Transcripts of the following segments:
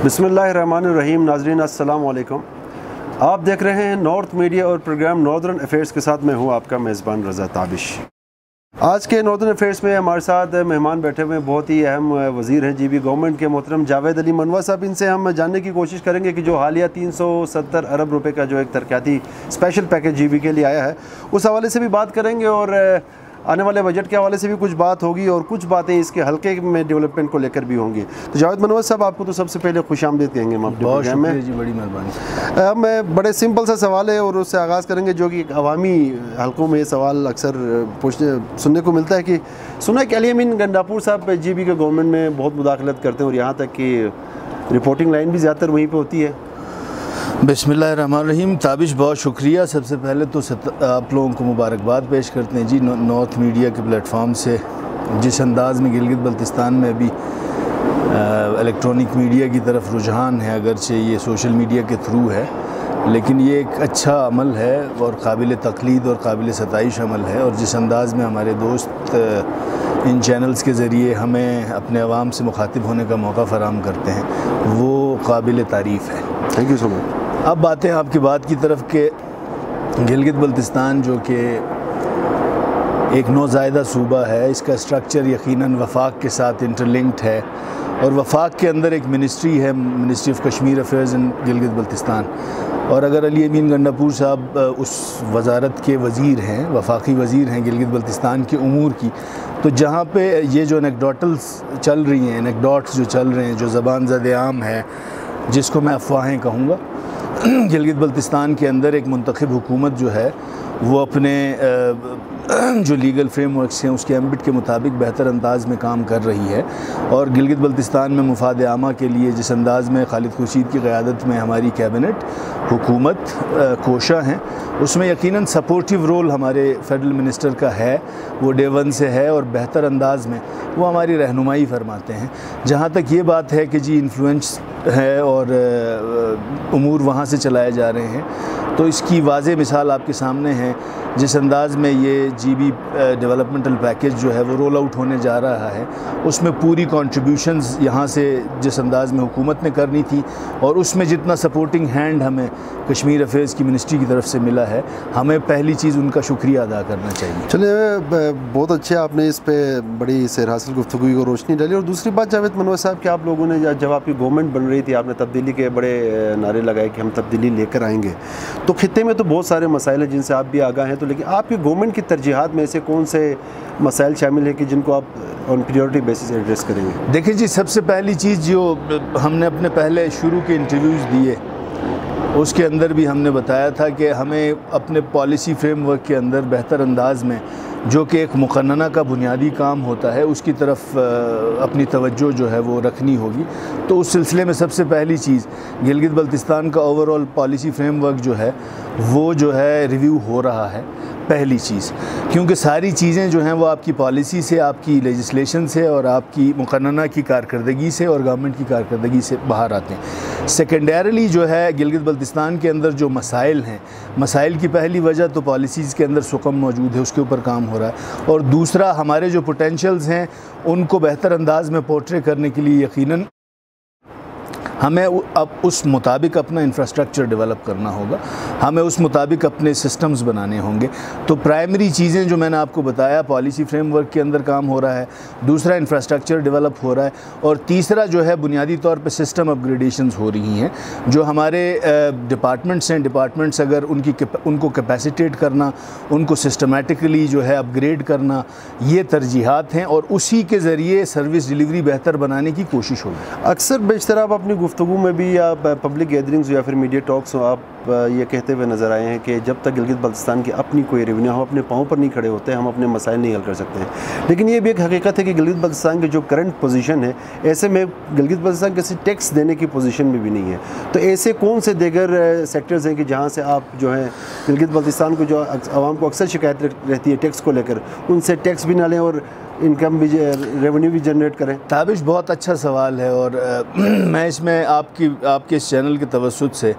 बिस्मिल्लाहिर्रहमानिर्रहीम। नाज़रीन अस्सलाम वालेकुम। आप देख रहे हैं नॉर्थ मीडिया और प्रोग्राम नॉर्दर्न अफेयर्स के साथ मैं हूं आपका मेज़बान रज़ा ताबिश। आज के नॉर्दर्न अफेयर्स में हमारे साथ मेहमान बैठे हुए बहुत ही अहम वज़ीर हैं जीबी गवर्नमेंट के मोहतरम जावेद अली मनवा साहब। इनसे हम जानने की कोशिश करेंगे कि जो हालिया 370 अरब रुपए का जो एक तरक्याती स्पेशल पैकेज जीबी के लिए आया है उस हवाले से भी बात करेंगे और आने वाले बजट के हवाले से भी कुछ बात होगी और कुछ बातें इसके हल्के में डेवलपमेंट को लेकर भी होंगी। तो जावेद मनवा साहब, आपको तो सबसे पहले खुशामदीद कहेंगे हम अपने प्रोग्राम में जी। बड़ी मेहरबानी। मैं बड़े सिंपल सा सवाल है और उससे आगाज़ करेंगे जो कि अवामी हलकों में ये सवाल अक्सर सुनने को मिलता है कि सुना कि अली अमीन गंडापुर साहब जीबी के गवर्नमेंट में बहुत मुदाखलत करते हैं और यहाँ तक कि रिपोर्टिंग लाइन भी ज़्यादातर वहीं पर होती है। बिस्मिल्लाहिर्रहमानिर्रहीम। ताबिश, बहुत शुक्रिया। सबसे पहले तो आप लोगों को मुबारकबाद पेश करते हैं जी। नॉर्थ मीडिया के प्लेटफॉर्म से जिस अंदाज़ में गिलगित बल्तिस्तान में अभी इलेक्ट्रॉनिक मीडिया की तरफ रुझान है, अगरचे ये सोशल मीडिया के थ्रू है, लेकिन ये एक अच्छा अमल है और काबिल तक़लीद और काबिल सताइश अमल है। और जिस अंदाज़ में हमारे दोस्त इन चैनल्स के ज़रिए हमें अपने अवाम से मुखातिब होने का मौका फ़राहम करते हैं वो काबिल तारीफ़ है। Thank you so much. अब बातें आपकी बात की तरफ के गिलगित बल्तिस्तान जो कि एक नौज़ायदा सूबा है, इसका स्ट्रक्चर यकीनन वफाक के साथ इंटरलिंक्ड है और वफाक के अंदर एक मिनिस्ट्री है, ministry of Kashmir affairs in Gilgit Baltistan. और अगर अली अमीन गंडापुर साहब उस वज़ारत के वज़ीर हैं, वफाकी वज़ीर हैं गिलगित बल्तिस्तान के उमूर की, तो जहाँ पे ये जो एनेक्डोटल्स चल रही हैं, एनेक्डोट्स जो चल रहे हैं, जो ज़बान ज़द-ए-आम है, जिसको मैं अफवाहें कहूँगा, गिलगित बल्तिस्तान के अंदर एक मुंतखब हुकूमत जो है वो अपने जो लीगल फ्रेमवर्क्स हैं उसके एम्बिट के मुताबिक बेहतर अंदाज में काम कर रही है। और गिलगित बल्तिस्तान में मुफाद आमा के लिए जिस अंदाज़ में खालिद खुर्शीद की क़यादत में हमारी कैबिनेट हुकूमत कोशा हैं, उसमें यकीनन सपोर्टिव रोल हमारे फेडरल मिनिस्टर का है, वो डे वन से है और बेहतर अंदाज़ में वो हमारी रहनुमाई फरमाते हैं। जहाँ तक ये बात है कि जी इन्फ्लुएंस है और उमूर वहाँ से चलाए जा रहे हैं, तो इसकी वाज़े मिसाल आपके सामने है। जिस अंदाज़ में ये जीबी डेवलपमेंटल पैकेज जो है वो रोल आउट होने जा रहा है, उसमें पूरी कंट्रीब्यूशंस यहाँ से जिस अंदाज़ में हुकूमत ने करनी थी और उसमें जितना सपोर्टिंग हैंड हमें कश्मीर अफेयर्स की मिनिस्ट्री की तरफ से मिला है, हमें पहली चीज़ उनका शुक्रिया अदा करना चाहिए। चलिए, बहुत अच्छे आपने इस पर बड़ी सैर हासिल गुफ्तगू को रोशनी डाली। और दूसरी बात जावेद मनवा साहब कि आप लोगों ने जब आपकी गवर्नमेंट बन रही थी आपने तब्दीली के बड़े नारे लगाए कि हम तब्दीली लेकर आएंगे, तो खित्ते में तो बहुत सारे मसाइल हैं जिनसे आप भी आगाह हैं, तो लेकिन आपकी गवर्नमेंट की तरजीहात में से कौन से मसाइल शामिल हैं कि जिनको आप ऑन प्रायोरिटी बेसिस एड्रेस करेंगे? देखिए जी, सबसे पहली चीज़ जो हमने अपने पहले शुरू के इंटरव्यूज़ दिए उसके अंदर भी हमने बताया था कि हमें अपने पॉलिसी फ्रेमवर्क के अंदर बेहतर अंदाज में जो कि एक मुक़न्नना का बुनियादी काम होता है उसकी तरफ अपनी तवज्जो जो है वो रखनी होगी। तो उस सिलसिले में सबसे पहली चीज़ गिलगित बल्तिस्तान का ओवरऑल पॉलिसी फ्रेमवर्क जो है वो जो है रिव्यू हो रहा है, पहली चीज़, क्योंकि सारी चीज़ें जो हैं वो आपकी पॉलिसी से, आपकी लेजिस्लेशन से और आपकी मुक़न्नना की कारकर्दगी से और गवर्नमेंट की कारकर्दगी से बाहर आते हैं। सेकेंडरीली जो है गिलगित बल्तिस्तान के अंदर जो मसाइल हैं, मसाइल की पहली वजह तो पॉलिसीज़ के अंदर सुकम मौजूद है, उसके ऊपर काम हो रहा है। और दूसरा, हमारे जो पोटेंशियल्स हैं उनको बेहतर अंदाज में पोर्ट्रे करने के लिए यकीनन हमें अब उस मुताबिक अपना इंफ्रास्ट्रक्चर डेवलप करना होगा, हमें उस मुताबिक अपने सिस्टम्स बनाने होंगे। तो प्राइमरी चीज़ें जो मैंने आपको बताया, पॉलिसी फ्रेमवर्क के अंदर काम हो रहा है, दूसरा इंफ्रास्ट्रक्चर डेवलप हो रहा है और तीसरा जो है बुनियादी तौर पे सिस्टम अपग्रेडेशंस हो रही हैं। जो हमारे डिपार्टमेंट्स हैं, डिपार्टमेंट्स अगर उनको कैपेसिटेट करना, उनको सिस्टमेटिकली जो है अपग्रेड करना, ये तरजीहात हैं और उसी के ज़रिए सर्विस डिलीवरी बेहतर बनाने की कोशिश होगी। अक्सर बेशतर आप अपनी गुफ्तगू में भी या पब्लिक गैदरिंग्स या फिर मीडिया टॉक्स हो, आप ये कहते हुए नज़र आए हैं कि जब तक गिलगित बल्तिस्तान की अपनी कोई रेवेन्यू, हम अपने पाँव पर नहीं खड़े होते, हम अपने मसाइल नहीं हल कर सकते हैं। लेकिन ये भी एक हकीकत है कि गिलगित बल्तिस्तान की जो करंट पोजीशन है, ऐसे में गिलगित बल्तिस्तान किसी टैक्स देने की पोजीशन में भी नहीं है। तो ऐसे कौन से दीगर सेक्टर्स हैं कि जहाँ से आप जो है गिलगित बल्तिस्तान को, जो आवाम को अक्सर शिकायत रहती है टैक्स को लेकर, उनसे टैक्स भी ना लें और इनकम भी, रेवेन्यू भी जनरेट करें? ताबिश, बहुत अच्छा सवाल है और मैं इसमें आपके इस चैनल के तवस्सुत से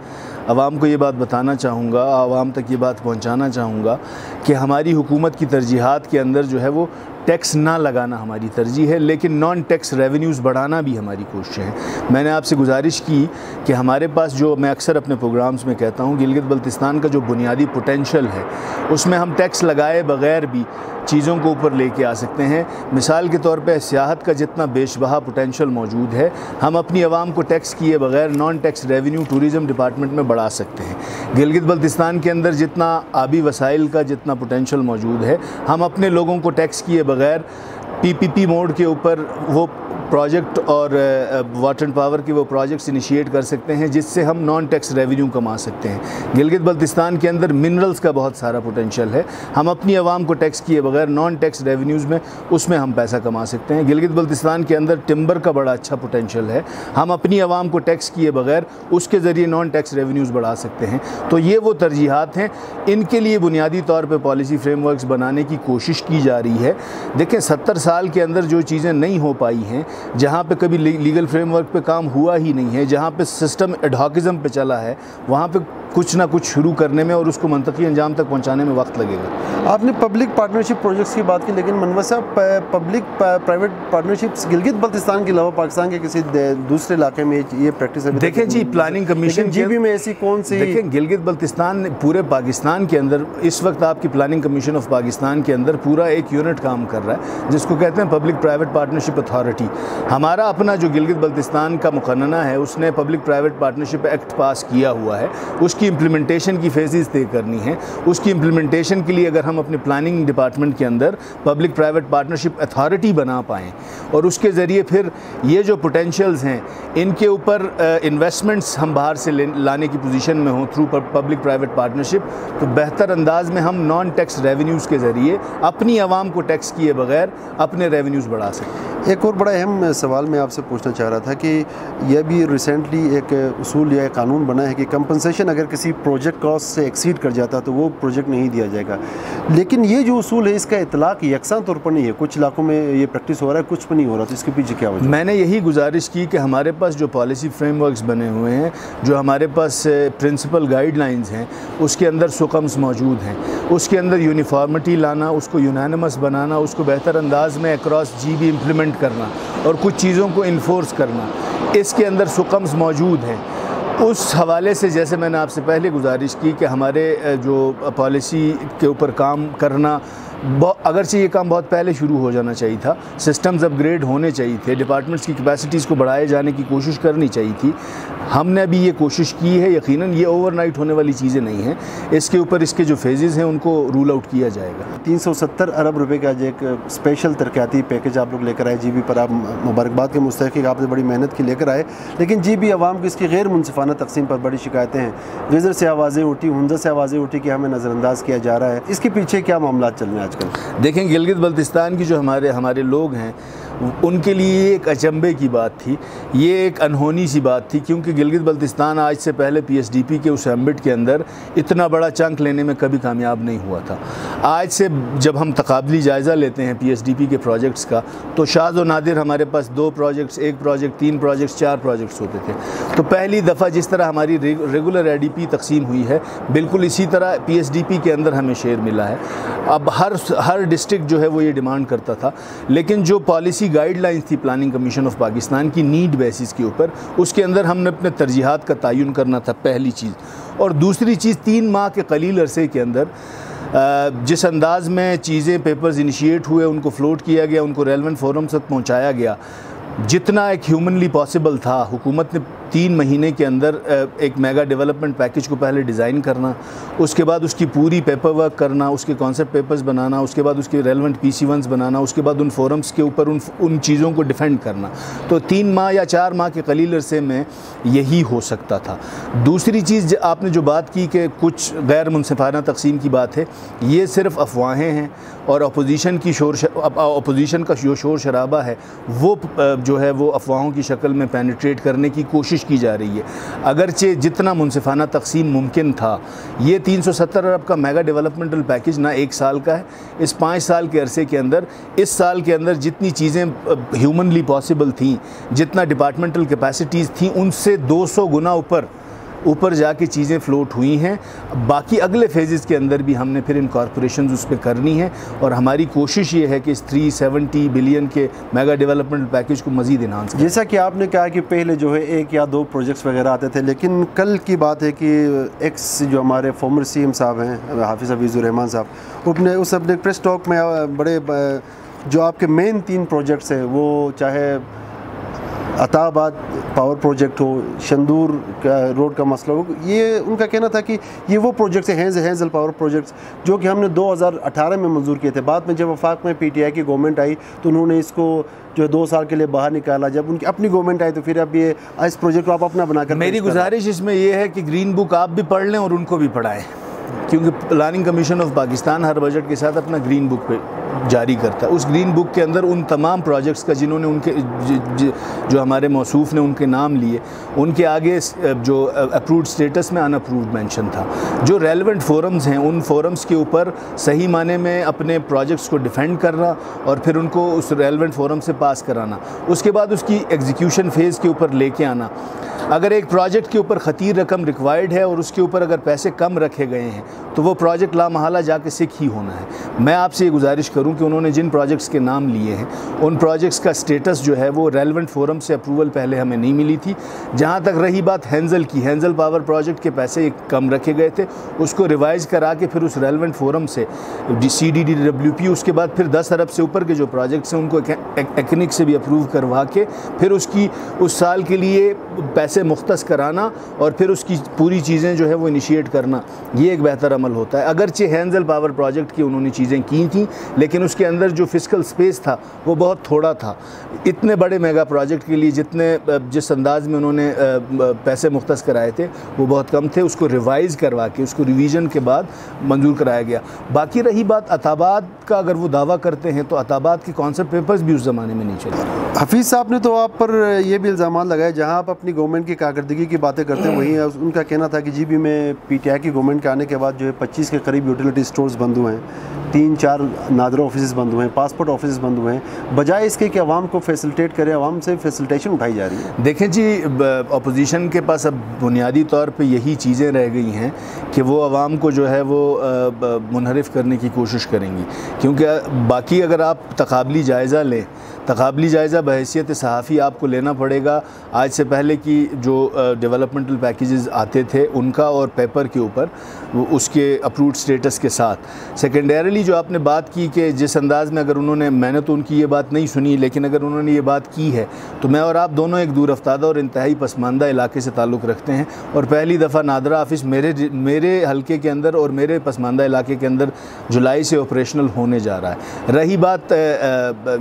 आवाम को ये बात बताना चाहूँगा, आवाम तक ये बात पहुँचाना चाहूँगा कि हमारी हुकूमत की तरजीहात के अंदर जो है वो टैक्स ना लगाना हमारी तरजीह है, लेकिन नॉन टैक्स रेवेन्यूज़ बढ़ाना भी हमारी कोशिश है। मैंने आपसे गुजारिश की कि हमारे पास जो मैं अक्सर अपने प्रोग्राम्स में कहता हूँ, गिलगित बल्तिस्तान का जो बुनियादी पोटेंशल है उसमें हम टैक्स लगाए बगैर भी चीज़ों को ऊपर लेके आ सकते हैं। मिसाल के तौर पे सियाहत का जितना बेशबहा पोटेंशल मौजूद है, हम अपनी आवाम को टैक्स किए बगैर non tax revenue tourism department में बढ़ा सकते हैं। गिलगित बल्तिस्तान के अंदर जितना आबी वसाइल का जितना पोटेंशल मौजूद है, हम अपने लोगों को टैक्स किए बगैर पीपीपी मोड के ऊपर वो प्रोजेक्ट और वाटर एंड पावर के वो प्रोजेक्ट्स इनिशिएट कर सकते हैं, जिससे हम नॉन टैक्स रेवेन्यू कमा सकते हैं। गिलगित बल्तिस्तान के अंदर मिनरल्स का बहुत सारा पोटेंशियल है, हम अपनी आवाम को टैक्स किए बगैर नॉन टैक्स रेवेन्यूज़ में उसमें हम पैसा कमा सकते हैं। गिलगित बल्तिस्तान के अंदर टिम्बर का बड़ा अच्छा पोटेंशियल है, हम अपनी आवाम को टैक्स किए बगैर उसके ज़रिए नॉन टैक्स रेवेन्यूज़ बढ़ा सकते हैं। तो ये वो तरजीहात हैं, इनके लिए बुनियादी तौर पर पॉलिसी फ्रेमवर्क्स बनाने की कोशिश की जा रही है। देखें, 70 साल के अंदर जो चीज़ें नहीं हो पाई हैं, जहाँ पे कभी लीगल फ्रेमवर्क पे काम हुआ ही नहीं है, जहाँ पे सिस्टम एडहॉकिज़म पे चला है, वहाँ पे कुछ ना कुछ शुरू करने में और उसको मंतकी अंजाम तक पहुँचाने में वक्त लगेगा। आपने पब्लिक पार्टनरशिप प्रोजेक्ट्स की बात की, लेकिन मनवर साहब, public private partnerships Gilgit Baltistan के अलावा पाकिस्तान के किसी दूसरे इलाके में ये प्रैक्टिस है? देखें जी, प्लानिंग कमीशन जीबी में ऐसी कौन सी? देखें, गिलगित बल्तिस्तान पूरे पाकिस्तान के अंदर इस वक्त आपकी प्लानिंग कमीशन ऑफ पाकिस्तान के अंदर पूरा एक यूनिट काम कर रहा है, जिसको कहते हैं पब्लिक प्राइवेट पार्टनरशिप अथॉरिटी। हमारा अपना जो गिलगित बल्तिस्तान का मुकन्ना है, उसने पब्लिक प्राइवेट पार्टनरशिप एक्ट पास किया हुआ है, उसकी इम्प्लीमेंटेशन की फेजेस तय करनी है। उसकी इम्प्लीमेंटेशन के लिए अगर हम अपने प्लानिंग डिपार्टमेंट के अंदर पब्लिक प्राइवेट पार्टनरशिप अथॉरिटी बना पाएँ और उसके ज़रिए फिर ये जो पोटेंशियल्स हैं इनके ऊपर इन्वेस्टमेंट्स हम बाहर से लाने की पोजीशन में हों थ्रू पब्लिक प्राइवेट पार्टनरशिप, तो बेहतर अंदाज में हम नॉन टैक्स रेवेन्यूज़ के ज़रिए अपनी आवाम को टैक्स किए बगैर अपने रेवेन्यूज़ बढ़ा सकते हैं। एक और बड़ा अहम सवाल मैं आपसे पूछना चाह रहा था कि यह भी रिसेंटली एक उसूल या एक कानून बना है कि कंपनसेशन अगर किसी प्रोजेक्ट कॉस्ट से एक्सीड कर जाता तो वो प्रोजेक्ट नहीं दिया जाएगा, लेकिन ये जो उसूल है इसका इतलाक़ यकसा तौर पर नहीं है। कुछ इलाकों में ये प्रैक्टिस हो रहा है, कुछ पर नहीं हो रहा, तो इसके पीछे क्या वजह? मैंने यही गुजारिश की कि हमारे पास जो पॉलिसी फ्रेमवर्क्स बने हुए हैं, जो हमारे पास प्रिंसिपल गाइडलाइंस हैं, उसके अंदर सुकम्स मौजूद हैं, उसके अंदर यूनिफॉर्मिटी लाना, उसको यूनानिमस बनाना, उसको बेहतर अंदाज में अक्रॉस जीबी इम्प्लीमेंट करना और कुछ चीज़ों को इन्फोर्स करना, इसके अंदर सुकम्स मौजूद हैं। उस हवाले से जैसे मैंने आपसे पहले गुजारिश की कि हमारे जो पॉलिसी के ऊपर काम करना, अगरचे ये काम बहुत पहले शुरू हो जाना चाहिए था, सिस्टम्स अपग्रेड होने चाहिए थे, डिपार्टमेंट्स की कैपेसिटीज़ को बढ़ाए जाने की कोशिश करनी चाहिए थी। हमने अभी ये कोशिश की है, यकीनन ये ओवरनाइट होने वाली चीज़ें नहीं हैं, इसके ऊपर इसके जो फेजेस हैं उनको रूल आउट किया जाएगा। 370 अरब रुपए का जो एक स्पेशल तरक्याती पैकेज आप लोग लेकर आए जीबी पर, आप मुबारकबाद के मुस्तहिक, आपने बड़ी मेहनत की लेकर आए, लेकिन जीबी अवाम की इसकी गैर मुनसिफाना तकसीम पर बड़ी शिकायतें हैं। विज़र से आवाज़ें उठी, हुंजा से आवाज़ें उठी कि हमें नज़रअंदाज किया जा रहा है, इसके पीछे क्या मामला चल रहे हैं आजकल? देखें, गिलगित बल्तिस्तान की जो हमारे लोग हैं उनके लिए एक अचंभे की बात थी, ये एक अनहोनी सी बात थी, क्योंकि गिलगित बल्तिस्तान आज से पहले पीएसडीपी के उस एम्बिट के अंदर इतना बड़ा चंक लेने में कभी कामयाब नहीं हुआ था। आज से जब हम तकाबली जायज़ा लेते हैं पीएसडीपी के प्रोजेक्ट्स का, तो शाज़ व नादिर हमारे पास 2 प्रोजेक्ट्स, 1 प्रोजेक्ट, 3 प्रोजेक्ट्स, 4 प्रोजेक्ट्स होते थे। तो पहली दफ़ा जिस तरह हमारी रेगुलर एडीपी तकसीम हुई है, बिल्कुल इसी तरह पीएसडीपी के अंदर हमें शेयर मिला है। अब हर डिस्ट्रिक्ट जो है वो ये डिमांड करता था, लेकिन जो पॉलिसी गाइडलाइंस थी प्लानिंग कमीशन ऑफ पाकिस्तान की नीड बेसिस के ऊपर, उसके अंदर हमने अपने तरजीहात का तयन करना था, पहली चीज़। और दूसरी चीज़, 3 माह के कलील अरसे के अंदर जिस अंदाज में चीज़ें, पेपर्स इनिशिएट हुए, उनको फ्लोट किया गया, उनको रेलेवेंट फोरम तक पहुँचाया गया, जितना एक ह्यूमनली पॉसिबल था, हुकूमत ने 3 महीने के अंदर एक मेगा डेवलपमेंट पैकेज को पहले डिज़ाइन करना, उसके बाद उसकी पूरी पेपर वर्क करना, उसके कॉन्सेप्ट पेपर्स बनाना, उसके बाद उसके रेलेवेंट PC1s बनाना, उसके बाद उन फोरम्स के ऊपर उन चीज़ों को डिफेंड करना। तो 3 माह या 4 माह के कलील अरसे में यही हो सकता था। दूसरी चीज़ आपने जो बात की कि कुछ गैर मुनसिफाना तकसीम की बात है, ये सिर्फ अफवाहें हैं और अपोजिशन का जो शोर शराबा है वो जो है वो अफवाहों की शक्ल में पेनिट्रेट करने की कोशिश की जा रही है। अगरचे जितना मुनसिफाना तकसीम मुमकिन था, ये 370 अरब का मेगा डेवलपमेंटल पैकेज ना 1 साल का है, इस 5 साल के अरसे के अंदर, इस साल के अंदर जितनी चीज़ें ह्यूमनली पॉसिबल थी, जितना डिपार्टमेंटल कैपेसिटीज़ थी, उनसे 200 गुना ऊपर ऊपर जाके चीज़ें फ्लोट हुई हैं। बाकी अगले फेजेस के अंदर भी हमने फिर इनकॉर्पोरेशन उस पर करनी है और हमारी कोशिश ये है कि इस 370 बिलियन के मेगा डेवलपमेंट पैकेज को मज़ीद इन्हांस करें। जैसा कि आपने कहा कि पहले जो है 1 या 2 प्रोजेक्ट्स वगैरह आते थे, लेकिन कल की बात है कि एक्स जो हमारे फॉर्मर CM साहब हैं हाफिज़ हफीज़ुर रहमान साहब, उस अपने प्रेस टॉक में बड़े जो आपके मेन 3 प्रोजेक्ट्स हैं, वो चाहे अताबाद पावर प्रोजेक्ट हो, शंदूर का रोड का मसला हो, ये उनका कहना था कि ये वो प्रोजेक्ट्स हैं हेंजल पावर प्रोजेक्ट्स जो कि हमने 2018 में मंजूर किए थे। बाद में जब वफाक में PTI की गवर्नमेंट आई तो उन्होंने इसको जो 2 साल के लिए बाहर निकाला। जब उनकी अपनी गवर्नमेंट आई तो फिर अब ये इस प्रोजेक्ट को आप अपना बनाकर, मेरी गुजारिश इसमें यह है कि ग्रीन बुक आप भी पढ़ लें और उनको भी पढ़ाएं, क्योंकि planning commission of Pakistan her budget के साथ अपना ग्रीन बुक पे जारी करता है। उस ग्रीन बुक के अंदर उन तमाम प्रोजेक्ट्स का जिन्होंने उनके जो हमारे मौसूफ़ ने उनके नाम लिए, उनके आगे जो अप्रूव्ड स्टेटस में अनअप्रूव्ड मेंशन था। जो रेलेवेंट फोरम्स हैं, उन फोरम्स के ऊपर सही माने में अपने प्रोजेक्ट्स को डिफेंड करना और फिर उनको उस रेलेवेंट फोरम से पास कराना, उसके बाद उसकी एग्जीक्यूशन फेज़ के ऊपर लेके आना। अगर एक प्रोजेक्ट के ऊपर खतीर रकम रिक्वायर्ड है और उसके ऊपर अगर पैसे कम रखे गए हैं तो वो प्रोजेक्ट लामहला जाके सिक ही होना है। मैं आपसे ये गुजारिश करूं कि उन्होंने जिन प्रोजेक्ट्स के नाम लिए हैं उन प्रोजेक्ट्स का स्टेटस जो है वो रेलेवेंट फोरम से अप्रूवल पहले हमें नहीं मिली थी। जहां तक रही बात हेंजल की, हेंजल पावर प्रोजेक्ट के पैसे कम रखे गए थे, उसको रिवाइज़ करा के फिर उस रेलेवेंट फोरम से CDDWP, उसके बाद फिर 10 अरब से ऊपर के जो प्रोजेक्ट्स हैं उनको एक्निक से भी अप्रूव करवा के फिर उसकी उस साल के लिए पैसे मुख्तस कराना और फिर उसकी पूरी चीज़ें जो है वो इनिशिएट करना, ये एक बेहतर अमल होता है। अगरचे हेंजल पावर प्रोजेक्ट की उन्होंने चीज़ें की थी, लेकिन उसके अंदर जो फिस्कल स्पेस था वो बहुत थोड़ा था। इतने बड़े मेगा प्रोजेक्ट के लिए जिस अंदाज में उन्होंने पैसे मुख्तस कराए थे वो बहुत कम थे। उसको रिवाइज़ करवा के उसको रिवीजन के बाद मंजूर कराया गया। बाकी रही बात अताबाद का, अगर वो दावा करते हैं तो अताबाद के कॉन्सेप्ट पेपर्स भी उस ज़माने में नहीं चले। हफीज़ साहब ने तो आप पर ये भी इल्ज़ाम लगाए, जहाँ आप अपनी गवर्नमेंट की कारकर्दगी की बातें करते हैं वहीं उनका कहना था कि GB में PTI की गवर्नमेंट के आने के बाद जो है 25 के करीब यूटिलिटी स्टोर्स बंद हुए हैं, 3-4 नादरा ऑफिस बंद हुए हैं, पासपोर्ट ऑफिस बंद हुए हैं, बजाय इसके कि आवाम को फैसिलिटेट करें, आवाम से फैसिलिटेशन उठाई जा रही है। देखें जी, अपोजिशन के पास अब बुनियादी तौर पे यही चीज़ें रह गई हैं कि वो आवाम को जो है वो मुनहरिफ करने की कोशिश करेंगी, क्योंकि बाकी अगर आप तकाबली जायज़ा लें, तकाबली जायज़ा बहैसियत सहाफ़ी आपको लेना पड़ेगा आज से पहले कि जो डेवलपमेंटल पैकेजेस आते थे उनका और पेपर के ऊपर उसके अप्रूव्ड स्टेटस के साथ। सेकेंडरीली जो आपने बात की कि जिस अंदाज़ में, अगर उन्होंने, मैंने तो उनकी ये बात नहीं सुनी, लेकिन अगर उन्होंने ये बात की है तो मैं और आप दोनों एक दूर अफ्तादा और इंतहाई पसमानदा इलाके से ताल्लुक़ रखते हैं और पहली दफ़ा नादरा ऑफिस मेरे हल्के के अंदर और मेरे पसमानदा इलाके के अंदर जुलाई से ऑपरेशनल होने जा रहा है। रही बात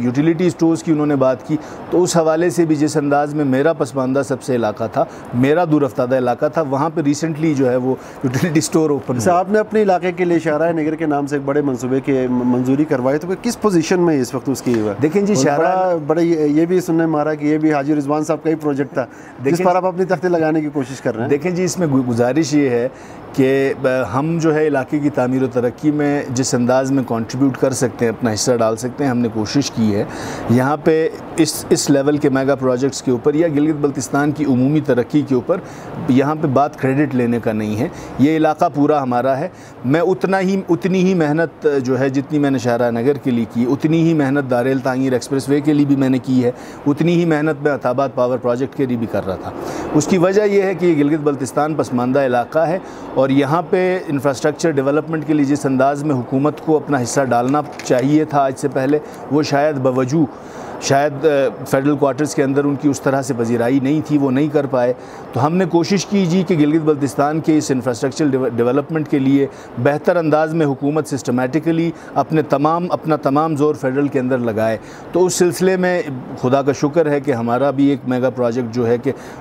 यूटिलिटी स्टोर्स की, उन्होंने बात की, तो उस हवाले से भी जिस अंदाज़ में मेरा पसमानदा सबसे इलाका था, मेरा दूर अफ्तादा इलाका था, वहाँ पर रिसेंटली जो है वो यूटिलिटी स्टोर ओपन। आपने अपने इलाके के लिए शाहराह नगर के नाम से एक बड़े मंसूबे की मंजूरी करवाई, तो किस पोजीशन में इस वक्त उसकी? देखें जी, शाहराह बड़े ये भी सुनने में आ रहा है कि ये भी हाजी रिजवान साहब का ही प्रोजेक्ट था जिस पर आप अपनी तख्ती लगाने की कोशिश कर रहे हैं। देखें जी, इसमें गुजारिश ये है कि हम जो है इलाके की तामीर और तरक्की में जिस अंदाज़ में कंट्रीब्यूट कर सकते हैं, अपना हिस्सा डाल सकते हैं, हमने कोशिश की है। यहाँ पे इस लेवल के मेगा प्रोजेक्ट्स के ऊपर या गिलगित बल्तिस्तान की उमूमी तरक्की के ऊपर यहाँ पे बात क्रेडिट लेने का नहीं है, ये इलाका पूरा हमारा है। मैं उतनी ही मेहनत जो है जितनी मैंने शाहराह नगर के लिए की, उतनी ही मेहनत दारेल तांगीर एक्सप्रेसवे के लिए भी मैंने की है, उतनी ही मेहनत मैं अताबाद पावर प्रोजेक्ट के लिए भी कर रहा था। उसकी वजह यह है कि ये गिलगित बल्तिस्तान पसमानदा इलाका है और यहाँ पे इंफ्रास्ट्रक्चर डेवलपमेंट के लिए जिस अंदाज़ में हुकूमत को अपना हिस्सा डालना चाहिए था आज से पहले, वो शायद फेडरल क्वार्टर्स के अंदर उनकी उस तरह से पजीराई नहीं थी, वो नहीं कर पाए। तो हमने कोशिश की जी कि गिलगित बल्तिस्तान के इस इंफ्रास्ट्रक्चर डेवलपमेंट के लिए बेहतर अंदाज में हुकूमत सिस्टमेटिकली अपना तमाम ज़ोर फेडरल के अंदर लगाए। तो उस सिलसिले में खुदा का शुक्र है कि हमारा भी एक मेगा प्रोजेक्ट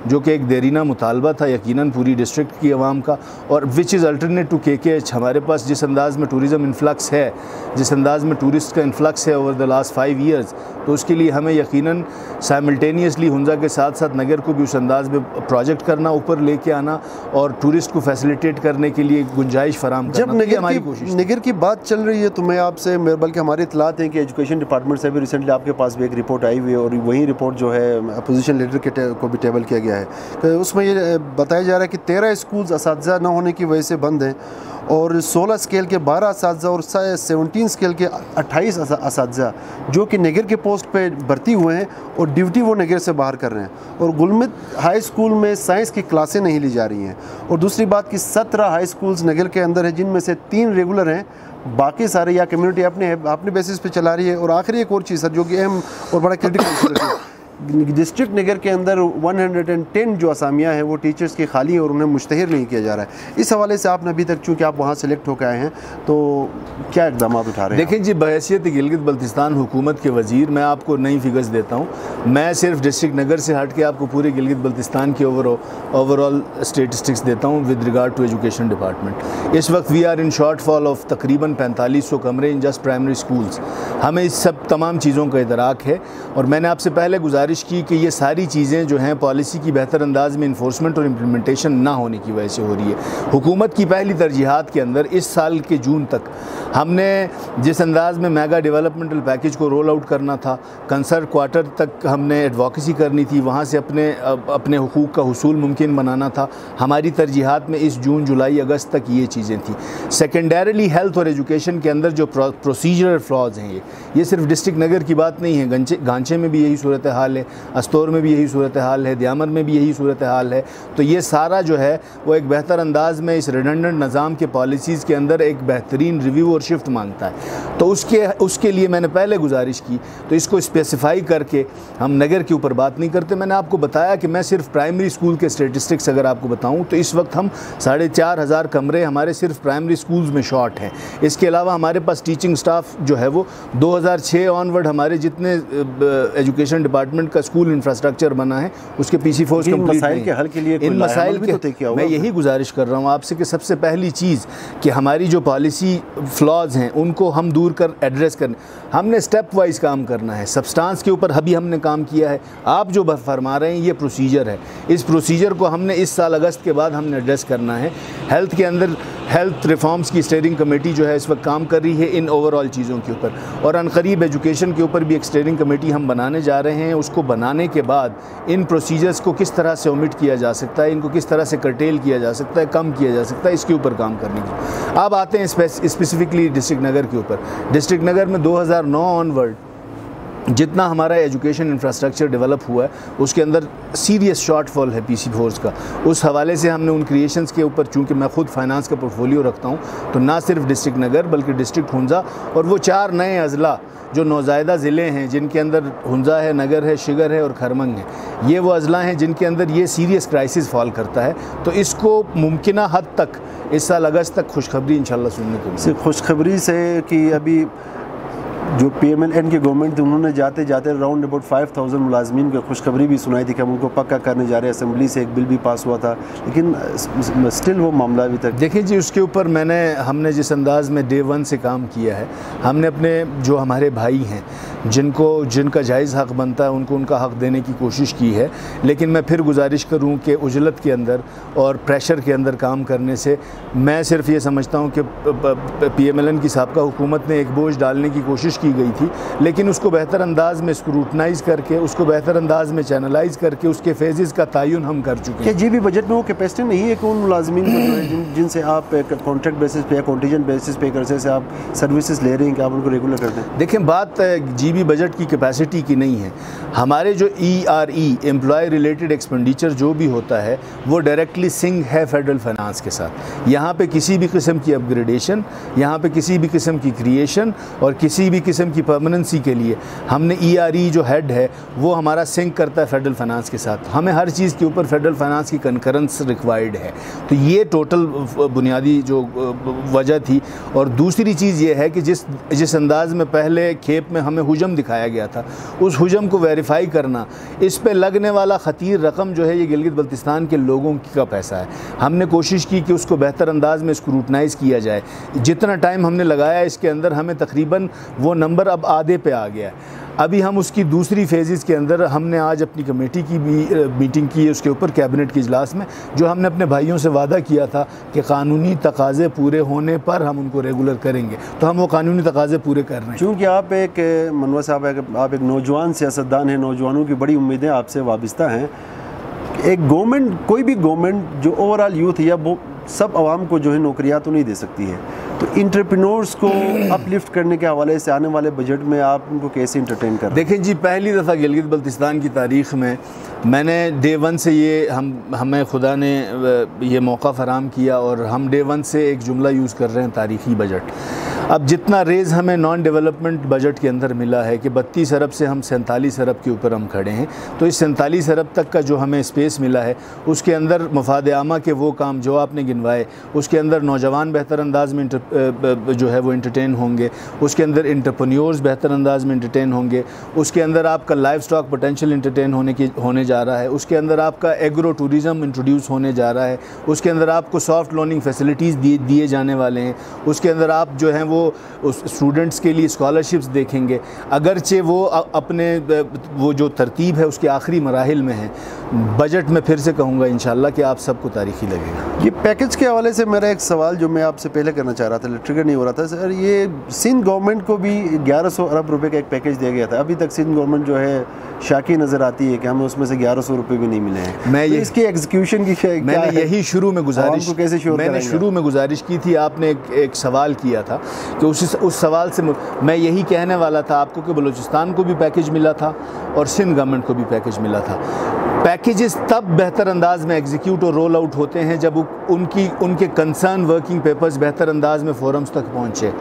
जो कि एक देरीना मुतालबा था यकीनन पूरी डिस्ट्रिक्ट की आवाम का, और which is alternate to KKH। हमारे पास जिस अंदाज़ में टूरिज़म इन्फ्लक्स है, जिस अंदाज़ में टूरिस्ट का इन्फ्लक्स है ओवर द लास्ट 5 ईयर्स, तो उसके लिए लिए हमें यकीनन साइमल्टेनियसली हुंजा के साथ साथ नगर को भी उस अंदाज में प्रोजेक्ट करना, ऊपर लेके आना और टूरिस्ट को फैसिलिटेट करने के लिए गुंजाइश फराहम करना। जब नगर की बात चल रही है तो मैं आपसे, बल्कि हमारी इतलात है कि एजुकेशन डिपार्टमेंट से भी रिसेंटली आपके पास भी एक रिपोर्ट आई हुई है और वही रिपोर्ट जो है अपोजिशन लीडर के को भी टेबल किया गया है। तो उसमें ये बताया जा रहा है कि 13 स्कूल्स असातिज़ा न होने की वजह से बंद हैं और 16 स्केल के 12 असातिज़ा और 17 स्केल के 28 असातिज़ा जो कि नगर के पोस्ट पे भर्ती हुए हैं और ड्यूटी वो नगर से बाहर कर रहे हैं। और गुलमित हाई स्कूल में साइंस की क्लासें नहीं ली जा रही हैं। और दूसरी बात कि 17 हाई स्कूल्स नगर के अंदर है जिनमें से 3 रेगुलर हैं, बाकी सारे या कम्युनिटी अपने बेसिस पे चला रही है। और आखिरी एक और चीज़ सर जो कि अहम और बड़ा क्रिटिकल है, डिस्ट्रिक्ट नगर के अंदर 110 जो असामियाँ हैं वो टीचर्स की खाली हैं और उन्हें मुश्तहर नहीं किया जा रहा है। इस हवाले से आपने अभी तक, चूँकि आप वहाँ सेलेक्ट होकर आए हैं, तो क्या इकदाम उठा रहे हैं? देखें जी, बहैसियत गिलगित बल्तिस्तान हुकूमत के वज़ीर मैं आपको नई फिगर्स देता हूँ। मैं सिर्फ डिस्ट्रिक्ट नगर से हट के आपको पूरे गिलगित बल्तिस्तान की ओवरऑल स्टेटिस्टिक्स देता हूँ with regard to education department. इस वक्त we are in shortfall of तकरीबन 4500 कमरे इन जस्ट प्राइमरी स्कूल्स। हमें इस सब तमाम चीज़ों का इदराक है और मैंने आपसे पहले गुजारिश की कि ये सारी चीज़ें जो हैं पॉलिसी की बेहतर अंदाज में इन्फोर्समेंट और इम्प्लीमेंटेशन ना होने की वजह से हो रही है। हुकूमत की पहली तरजीहात के अंदर इस साल के जून तक हमने जिस अंदाज में मेगा डेवलपमेंटल पैकेज को रोल आउट करना था, कंसर्ट क्वार्टर तक हमने एडवोकेसी करनी थी, वहाँ से अपने हुकूक का हुसूल मुमकिन बनाना था। हमारी तरजीहात में इस जून जुलाई अगस्त तक ये चीज़ें थी। सेकेंडरली हेल्थ और एजुकेशन के अंदर जो प्रोसीजरल फ्लॉज हैं, ये सिर्फ डिस्ट्रिक्ट नगर की बात नहीं है, गांचे में भी यही सूरत हाल है, अस्तौर में भी यही सूरत हाल है, दियामर में भी यही सूरत हाल है। तो ये सारा जो है वो एक बेहतर अंदाज में इस रिडंडेंट निज़ाम के पॉलिसीज़ के अंदर एक बेहतरीन रिव्यू और शिफ्ट मांगता है। तो उसके लिए मैंने पहले गुजारिश की, तो इसको स्पेसिफाई करके हम नगर के ऊपर बात नहीं करते। मैंने आपको बताया कि मैं सिर्फ प्राइमरी स्कूल के स्टेटिस्टिक्स अगर आपको बताऊँ तो इस वक्त हम 4500 कमरे हमारे सिर्फ प्राइमरी स्कूल्स में शॉर्ट हैं। इसके अलावा हमारे पास टीचिंग स्टाफ जो है वो 2006 ऑनवर्ड हमारे जितने एजुकेशन डिपार्टमेंट का स्कूल इंफ्रास्ट्रक्चर बना है उसके पीसी फोर्स कंप्लीट नहीं। के हल के लिए इन मसाइल के मैं यही गुजारिश कर रहा हूँ आपसे कि सबसे पहली चीज़ कि हमारी जो पॉलिसी फ्लॉज हैं उनको हम दूर कर एड्रेस करने, हमने स्टेप वाइज काम करना है। सब्सटेंस के ऊपर अभी हमने काम किया है। आप जो फरमा रहे हैं ये प्रोसीजर है, इस प्रोसीजर को हमने इस साल अगस्त के बाद हमने एड्रेस करना है। हेल्थ के अंदर हेल्थ रिफॉर्म्स की स्टीयरिंग कमेटी जो है इस वक्त काम कर रही है इन ओवरऑल चीज़ों के ऊपर, और अनकरीब एजुकेशन के ऊपर भी एक स्टीयरिंग कमेटी हम बनाने जा रहे हैं। उसको बनाने के बाद इन प्रोसीजर्स को किस तरह से ओमिट किया जा सकता है, इनको किस तरह से कर्टेल किया जा सकता है, कम किया जा सकता है, इसके ऊपर काम करने की। अब आते हैं स्पेसिफिकली डिस्ट्रिक्ट नगर के ऊपर। डिस्ट्रिक्ट नगर में 2009 ऑनवर्ड जितना हमारा एजुकेशन इंफ्रास्ट्रक्चर डेवलप हुआ है उसके अंदर सीरियस शॉर्टफॉल है पीसी फोर्स का। उस हवाले से हमने उन क्रिएशंस के ऊपर, चूँकि मैं खुद फाइनेंस का पोर्टफोलियो रखता हूँ, तो ना सिर्फ डिस्ट्रिक्ट नगर बल्कि डिस्ट्रिक्ट हुंजा और वो 4 नए अजला जो नौज़ायदा ज़िले हैं जिनके अंदर हुंजा है, नगर है, शिगर है और खरमंग है, ये वो अजला हैं जिनके अंदर ये सीरियस क्राइसिस फॉल करता है। तो इसको मुमकिन हद तक इस साल अगस्त तक खुशखबरी इंशाल्लाह सुनने को मिलेगी। खुशखबरी से कि अभी जो PMLN की गवर्नमेंट थी उन्होंने जाते जाते अराउंड अबाउट 5000 मुलाजमीन को खुशखबरी भी सुनाई थी कि हम उनको पक्का करने जा रहे हैं। असेंबली से एक बिल भी पास हुआ था, लेकिन स्टिल वो मामला अभी तक। देखिए जी, उसके ऊपर हमने जिस अंदाज़ में डे 1 से काम किया है, हमने अपने जो हमारे भाई हैं जिनका जायज़ हक़ बनता है उनको उनका हक़ देने की कोशिश की है। लेकिन मैं फिर गुजारिश करूं कि उजलत के अंदर और प्रेशर के अंदर काम करने से मैं सिर्फ ये समझता हूं कि PMLN की साबका हुकूमत ने एक बोझ डालने की कोशिश की गई थी, लेकिन उसको बेहतर अंदाज में स्क्रूटनाइज़ करके, उसको बेहतर अंदाज में चैनलाइज़ करके उसके फेजेस का तयन हम कर चुके हैं। GB बजट में वो कैपेसिटी नहीं है कि उन मुलाजमीन को जिनसे आप कॉन्ट्रैक्ट बेसिस पे या कॉन्टीजेंट बेसिस पे करने से आप सर्विसेज ले रहे हैं कि आप उनको रेगुलर कर दें? देखें, बात GB बजट की कैपेसिटी की नहीं है। हमारे जो ERE एम्प्लॉय रिलेटेड एक्सपेंडिचर जो भी होता है वो डायरेक्टली सिंक है फेडरल फाइनेंस के साथ। यहाँ पे किसी भी किस्म की अपग्रेडेशन, यहाँ पे किसी भी किस्म की क्रिएशन और किसी भी किस्म की परमानेंसी के लिए हमने ERE जो हेड है वो हमारा सिंक करता है फेडरल फाइनेंस के साथ। हमें हर चीज़ के ऊपर फेडरल फाइनेंस की कंकरेंस रिक्वायर्ड है। तो ये टोटल बुनियादी जो वजह थी। और दूसरी चीज़ ये है कि जिस अंदाज में पहले खेप में हमें हुजम दिखाया गया था, उस हुजम को वेरीफाई करना, इस पे लगने वाला ख़तीर रकम जो है ये गिलगित बल्तिस्तान के लोगों का पैसा है। हमने कोशिश की कि उसको बेहतर अंदाज में स्क्रूटनाइज़ किया जाए। जितना टाइम हमने लगाया इसके अंदर हमें तकरीबन वो नंबर अब आधे पे आ गया है। अभी हम उसकी दूसरी फेज़ के अंदर हमने आज अपनी कमेटी की भी मीटिंग की है उसके ऊपर कैबिनेट के इजलास में, जो हमने अपने भाइयों से वादा किया था कि कानूनी तकाज़े पूरे होने पर हम उनको रेगुलर करेंगे, तो हम वो कानूनी तकाज़े पूरे कर रहे हैं। चूँकि आप एक मनवा साहब आप एक नौजवान सियासतदान हैं, नौजवानों की बड़ी उम्मीदें आपसे वाबस्ता हैं। एक गवर्नमेंट, कोई भी गवर्नमेंट जो ओवरऑल यूथ या वो सब आवाम को जो है नौकरियाँ तो नहीं दे सकती है, तो इंटरप्रेन्योर्स को अपलिफ्ट करने के हवाले से आने वाले बजट में आप उनको कैसे इंटरटेन कर रहे हैं? देखें जी, पहली दफ़ा गिलगित बल्तिस्तान की तारीख़ में मैंने डे वन से ये हमें खुदा ने ये मौका फ़राहम किया और हम डे वन से एक जुमला यूज़ कर रहे हैं, तारीख़ी बजट। अब जितना रेज़ हमें नॉन डेवलपमेंट बजट के अंदर मिला है कि 32 अरब से हम 47 अरब के ऊपर हम खड़े हैं, तो इस 47 अरब तक का जो हमें स्पेस मिला है उसके अंदर मफाद आमा के वो काम जो आपने गिनवाए, उसके अंदर नौजवान बेहतर अंदाज में जो है वो इंटरटेन होंगे, उसके अंदर इंटरप्रेन्योर्स बेहतर अंदाज में इंटरटेन होंगे, उसके अंदर आपका लाइफ स्टॉक पोटेंशियल इंटरटेन होने जा रहा है, उसके अंदर आपका एग्रो टूरिज़म इंट्रोड्यूस होने जा रहा है, उसके अंदर आपको सॉफ्ट लर्निंग फैसिलिटीज़ दिए जाने वाले हैं, उसके अंदर आप जो हैं वो उस स्टूडेंट्स के लिए स्कॉलरशिप्स देखेंगे। अगरचे वो अपने वो जो तरतीब है उसके आखिरी मराहिल में है। बजट में फिर से कहूँगा इंशाल्लाह कि आप सबको तारीख़ी लगेगा। ये पैकेज के हवाले से मेरा एक सवाल जो मैं आपसे पहले करना चाह रहा था, ट्रिगर नहीं हो रहा था सर, ये सिंध गवर्नमेंट को भी 1100 अरब रुपए का एक पैकेज दिया गया था। अभी तक सिंध गवर्नमेंट जो है शाकी नज़र आती है कि हमें उसमें से 1100 रुपए भी नहीं मिले हैं। मैं तो इसकी एग्जीक्यूशन की मैंने यही शुरू में गुजारिश की थी, आपने एक सवाल किया था कि उस सवाल से मैं यही कहने वाला था आपको कि बलूचिस्तान को भी पैकेज मिला था और सिंध गवर्नमेंट को भी पैकेज मिला था। पैकेजेस तब बेहतर अंदाज में एग्जीक्यूट और रोल आउट होते हैं जब उनके कंसर्न वर्किंग पेपर्स बेहतर अंदाज में फोरम्स तक पहुँचे।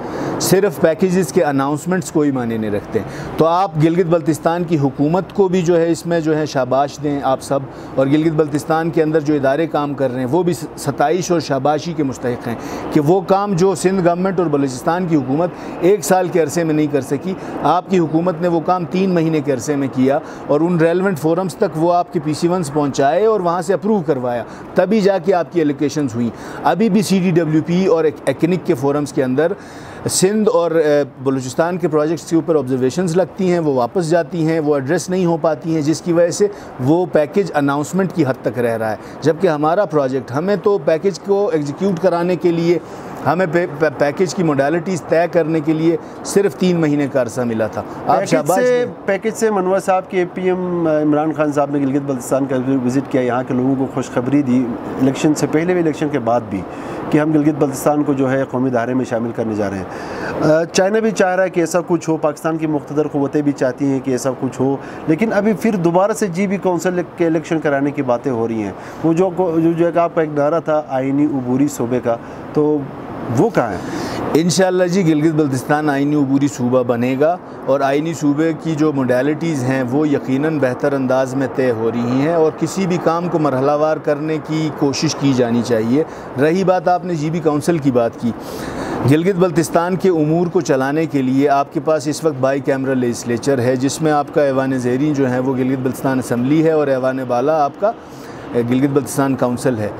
सिर्फ पैकेजेस के अनाउंसमेंट्स कोई मायने नहीं रखते। तो आप गिलगित बल्तिस्तान की हुकूमत को भी जो है इसमें जो है शाबाश दें आप सब, और गिलगित बल्तिस्तान के अंदर जो इदारे काम कर रहे हैं वो भी सताइश और शाबाशी के मुस्तहिक हैं कि वो काम जो सिंध गवर्नमेंट और बलूचिस्तान की हुकूमत 1 साल के अरसे में नहीं कर सकी, आपकी हुकूमत ने वो काम 3 महीने के अरसे में किया और उन रेलेवेंट फोरम्स तक वो आपके PC1s पहुँचाए और वहाँ से अप्रूव करवाया, तभी जाके आपकी एलोकेशंस हुई। अभी भी CDWP और एक्निक के फोरम्स के अंदर सिंध और बलूचिस्तान के प्रोजेक्ट्स के ऊपर ऑब्जर्वेशंस लगती हैं, वो वापस जाती हैं, वो एड्रेस नहीं हो पाती हैं, जिसकी वजह से वो पैकेज अनाउंसमेंट की हद तक रह रहा है। जबकि हमारा प्रोजेक्ट, हमें तो पैकेज को एग्जीक्यूट कराने के लिए, हमें पैकेज की मोडालिटीज़ तय करने के लिए सिर्फ 3 महीने का अरसा मिला था। आप पैकेज से मनवा साहब के PM इमरान खान साहब ने गिलगित बल्तिस्तान का विज़िट किया, यहाँ के लोगों को खुशखबरी दी, इलेक्शन से पहले भी इलेक्शन के बाद भी, कि हम गिलगित बल्तिस्तान को जो है कौमी धारे में शामिल करने जा रहे हैं। चाइना भी चाह रहा है कि ऐसा कुछ हो, पाकिस्तान की मुख्तदर क़ुव्वतें भी चाहती हैं कि ऐसा कुछ हो, लेकिन अभी फिर दोबारा से GB काउंसिल के इलेक्शन कराने की बातें हो रही हैं। वो जो आपका एक नारा था आइनी उबूरी सूबे का, तो वो कहाँ है? इंशाअल्लाह जी गिलगित बल्तिस्तान आइनी उबूरी सूबा बनेगा और आइनी सूबे की जो मोडालिटीज़ हैं वो यकीनन बेहतर अंदाज में तय हो रही हैं और किसी भी काम को मरहलावार करने की कोशिश की जानी चाहिए। रही बात आपने GB काउंसिल की बात की, गिलगित बल्तिस्तान के उमूर को चलाने के लिए आपके पास इस वक्त बाई कैमरा लेजिस्लेचर है, जिसमें आपका ऐवान ज़ेरीन जो है वो गिलगित बल्तिस्तान असम्बली है और ऐवान बाला आपका गिलगित बल्तिस्तान काउंसिल है।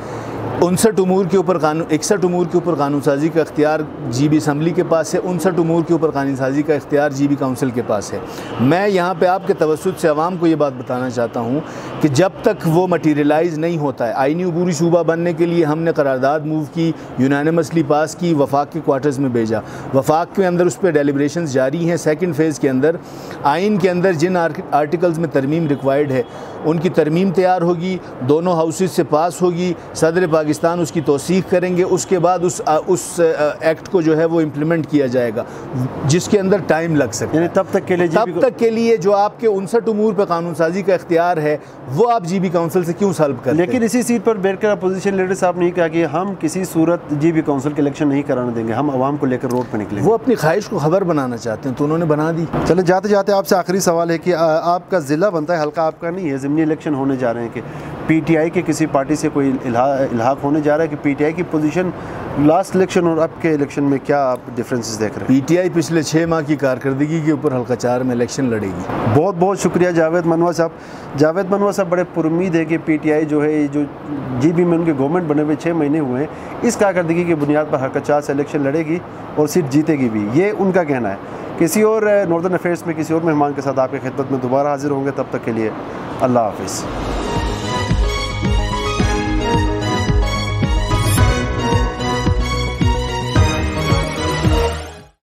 61 उमूर के ऊपर 61 उमूर के ऊपर कानून साजी का इख्तियार GB असम्बली के पास है, 59 उमूर के ऊपर कानून साजी का इख्तियार GB काउंसिल के पास है। मैं यहाँ पे आपके तवस्सुत से आवाम को ये बात बताना चाहता हूँ कि जब तक वो मटीरियलाइज़ नहीं होता है, आइनी उबूरी सूबा बनने के लिए हमने करारदाद मूव की, यूनानिमसली पास की, वफाक के क्वार्टर्स में भेजा, वफाक के अंदर उस पर डेलिब्रेशंस जारी हैं। सेकंड फेज़ के अंदर आइन के अंदर जिन आर्टिकल्स में तरमीम रिक्वायर्ड है उनकी तरमीम तैयार होगी, दोनों हाउसेस से पास होगी, सदर पाकिस्तान उसकी तौसीक करेंगे, उसके बाद उस एक्ट को जो है वो इम्प्लीमेंट किया जाएगा, जिसके अंदर टाइम लग सकता है। तब तक के लिए जो आपके 59 उमूर पर कानून साजी का इख्तियार है वो आप GB काउंसिल से क्यों सॉल्व करें? लेकिन इसी सीट पर बैठकर अपोजिशन लीडर साहब ने कहा कि हम किसी सूरत GB काउंसिल के इलेक्शन नहीं कराने देंगे, हम आवाम को लेकर रोड पर निकलेंगे। वो अपनी ख्वाहिश को खबर बनाना चाहते हैं तो उन्होंने बना दी। चले जाते जाते आपसे आखिरी सवाल है कि आपका ज़िला बनता है, हल्का आपका नहीं है, ज़िमनी इलेक्शन होने जा रहे हैं कि PTI के किसी पार्टी से कोई इल्हाक होने जा रहा है कि PTI की पोजीशन लास्ट इलेक्शन और अब के इलेक्शन में क्या आप डिफरेंसेस देख रहे हैं? PTI पिछले 6 माह की कारकर्दगी के ऊपर हल्का 4 में इलेक्शन लड़ेगी। बहुत बहुत शुक्रिया जावेद मनवा साहब। जावेद मनवा साहब बड़े पुरुम्मीद है कि PTI जो है, जो GB में उनके गवर्नमेंट बने हुए 6 महीने हुए हैं, इस कारकर्दगी की बुनियाद पर हल्का 4 से इलेक्शन लड़ेगी और सीट जीतेगी भी, ये उनका कहना है। किसी और नॉर्दर्न अफेयर्स में किसी और मेहमान के साथ आपकी खिदमत में दोबारा हाजिर होंगे। तब तक के लिए अल्लाह हाफिज़।